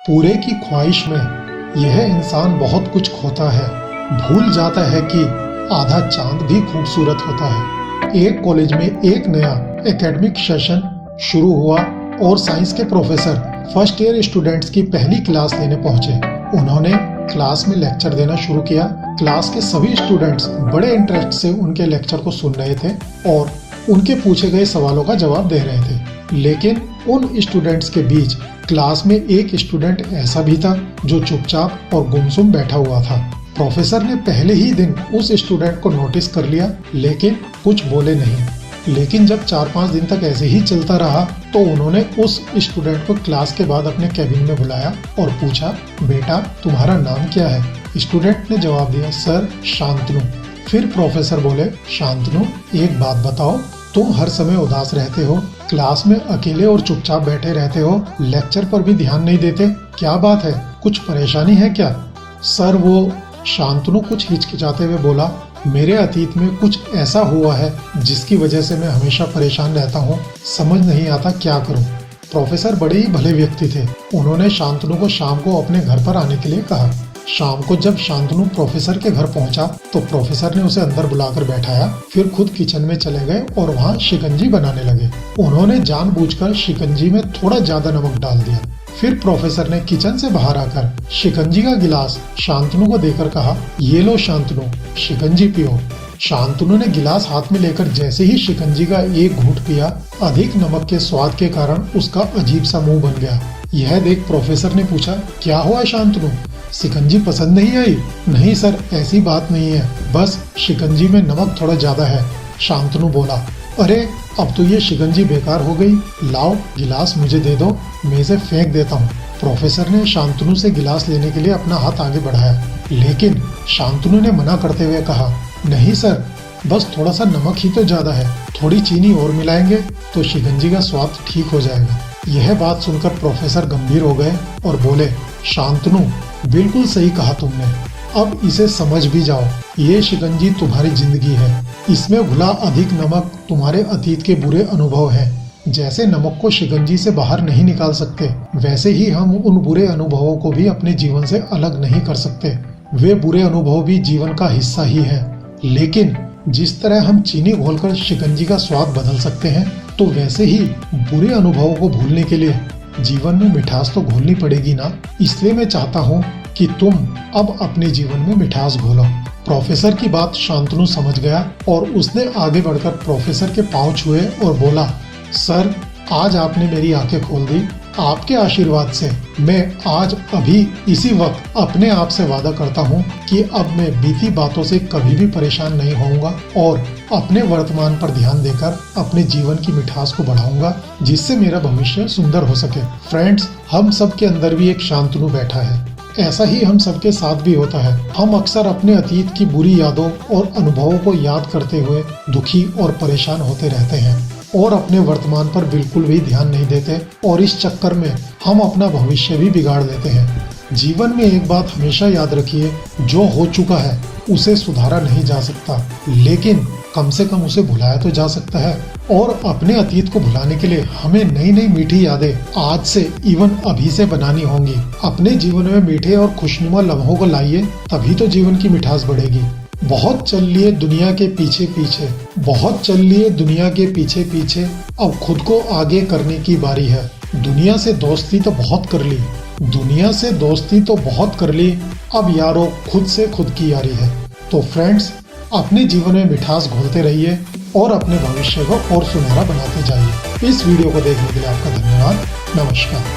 पूरे की ख्वाहिश में यह इंसान बहुत कुछ खोता है, भूल जाता है कि आधा चांद भी खूबसूरत होता है। एक कॉलेज में एक नया एकेडमिक सेशन शुरू हुआ और साइंस के प्रोफेसर फर्स्ट ईयर स्टूडेंट्स की पहली क्लास लेने पहुंचे। उन्होंने क्लास में लेक्चर देना शुरू किया। क्लास के सभी स्टूडेंट्स बड़े इंटरेस्ट से उनके लेक्चर को सुन रहे थे और उनके पूछे गए सवालों का जवाब दे रहे थे। लेकिन उन स्टूडेंट्स के बीच क्लास में एक स्टूडेंट ऐसा भी था जो चुपचाप और गुमसुम बैठा हुआ था। प्रोफेसर ने पहले ही दिन उस स्टूडेंट को नोटिस कर लिया, लेकिन कुछ बोले नहीं। लेकिन जब 4-5 दिन तक ऐसे ही चलता रहा तो उन्होंने उस स्टूडेंट को क्लास के बाद अपने कैबिन में बुलाया और पूछा, बेटा तुम्हारा नाम क्या है? स्टूडेंट ने जवाब दिया, सर शांतनु। फिर प्रोफेसर बोले, शांतनु एक बात बताओ, तुम हर समय उदास रहते हो, क्लास में अकेले और चुपचाप बैठे रहते हो, लेक्चर पर भी ध्यान नहीं देते, क्या बात है? कुछ परेशानी है क्या? सर वो शांतनु कुछ हिचकिचाते हुए बोला, मेरे अतीत में कुछ ऐसा हुआ है जिसकी वजह से मैं हमेशा परेशान रहता हूँ, समझ नहीं आता क्या करूँ। प्रोफेसर बड़े ही भले व्यक्ति थे। उन्होंने शांतनु को शाम को अपने घर पर आने के लिए कहा। शाम को जब शांतनु प्रोफेसर के घर पहुंचा तो प्रोफेसर ने उसे अंदर बुलाकर बैठाया, फिर खुद किचन में चले गए और वहां शिकंजी बनाने लगे। उन्होंने जानबूझकर शिकंजी में थोड़ा ज्यादा नमक डाल दिया। फिर प्रोफेसर ने किचन से बाहर आकर शिकंजी का गिलास शांतनु को देकर कहा, ये लो शांतनु, शिकंजी पियो। शांतनु ने गिलास हाथ में लेकर जैसे ही शिकंजी का एक घूंट पिया, अधिक नमक के स्वाद के कारण उसका अजीब सा मुंह बन गया। यह देख प्रोफेसर ने पूछा, क्या हुआ शांतनु, शिकंजी पसंद नहीं आई? नहीं सर, ऐसी बात नहीं है, बस शिकंजी में नमक थोड़ा ज्यादा है, शांतनु बोला। अरे अब तो ये शिकंजी बेकार हो गई, लाओ गिलास मुझे दे दो, मैं इसे फेंक देता हूँ। प्रोफेसर ने शांतनु से गिलास लेने के लिए अपना हाथ आगे बढ़ाया, लेकिन शांतनु ने मना करते हुए कहा, नहीं सर, बस थोड़ा सा नमक ही तो ज्यादा है, थोड़ी चीनी और मिलाएंगे तो शिकंजी का स्वाद ठीक हो जाएगा। यह बात सुनकर प्रोफेसर गंभीर हो गए और बोले, शांतनु बिल्कुल सही कहा तुमने, अब इसे समझ भी जाओ, ये शिकंजी तुम्हारी जिंदगी है, इसमें घुला अधिक नमक तुम्हारे अतीत के बुरे अनुभव हैं। जैसे नमक को शिकंजी से बाहर नहीं निकाल सकते, वैसे ही हम उन बुरे अनुभवों को भी अपने जीवन से अलग नहीं कर सकते। वे बुरे अनुभव भी जीवन का हिस्सा ही है, लेकिन जिस तरह हम चीनी घोलकर शिकंजी का स्वाद बदल सकते हैं, तो वैसे ही बुरे अनुभवों को भूलने के लिए जीवन में मिठास तो घोलनी पड़ेगी ना। इसलिए मैं चाहता हूँ कि तुम अब अपने जीवन में मिठास घोलो। प्रोफेसर की बात शांतनु समझ गया और उसने आगे बढ़कर प्रोफेसर के पांव छुए और बोला, सर आज आपने मेरी आंखें खोल दी, आपके आशीर्वाद से मैं आज अभी इसी वक्त अपने आप से वादा करता हूँ कि अब मैं बीती बातों से कभी भी परेशान नहीं होऊंगा और अपने वर्तमान पर ध्यान देकर अपने जीवन की मिठास को बढ़ाऊंगा, जिससे मेरा भविष्य सुंदर हो सके। फ्रेंड्स, हम सब के अंदर भी एक शांतनु बैठा है, ऐसा ही हम सबके साथ भी होता है। हम अक्सर अपने अतीत की बुरी यादों और अनुभवों को याद करते हुए दुखी और परेशान होते रहते हैं और अपने वर्तमान पर बिल्कुल भी ध्यान नहीं देते और इस चक्कर में हम अपना भविष्य भी बिगाड़ देते हैं। जीवन में एक बात हमेशा याद रखिए, जो हो चुका है उसे सुधारा नहीं जा सकता, लेकिन कम से कम उसे भुलाया तो जा सकता है। और अपने अतीत को भुलाने के लिए हमें नई नई मीठी यादें आज से इवन अभी से बनानी होंगी। अपने जीवन में मीठे और खुशनुमा लम्हों को लाइए, तभी तो जीवन की मिठास बढ़ेगी। बहुत चल लिए दुनिया के पीछे पीछे, बहुत चल लिए दुनिया के पीछे पीछे, अब खुद को आगे करने की बारी है। दुनिया से दोस्ती तो बहुत कर ली, दुनिया से दोस्ती तो बहुत कर ली, अब यारो खुद से खुद की यारी है। तो फ्रेंड्स, अपने जीवन में मिठास घोलते रहिए और अपने भविष्य को और सुनहरा बनाते जाइए। इस वीडियो को देखने के लिए आपका धन्यवाद। नमस्कार।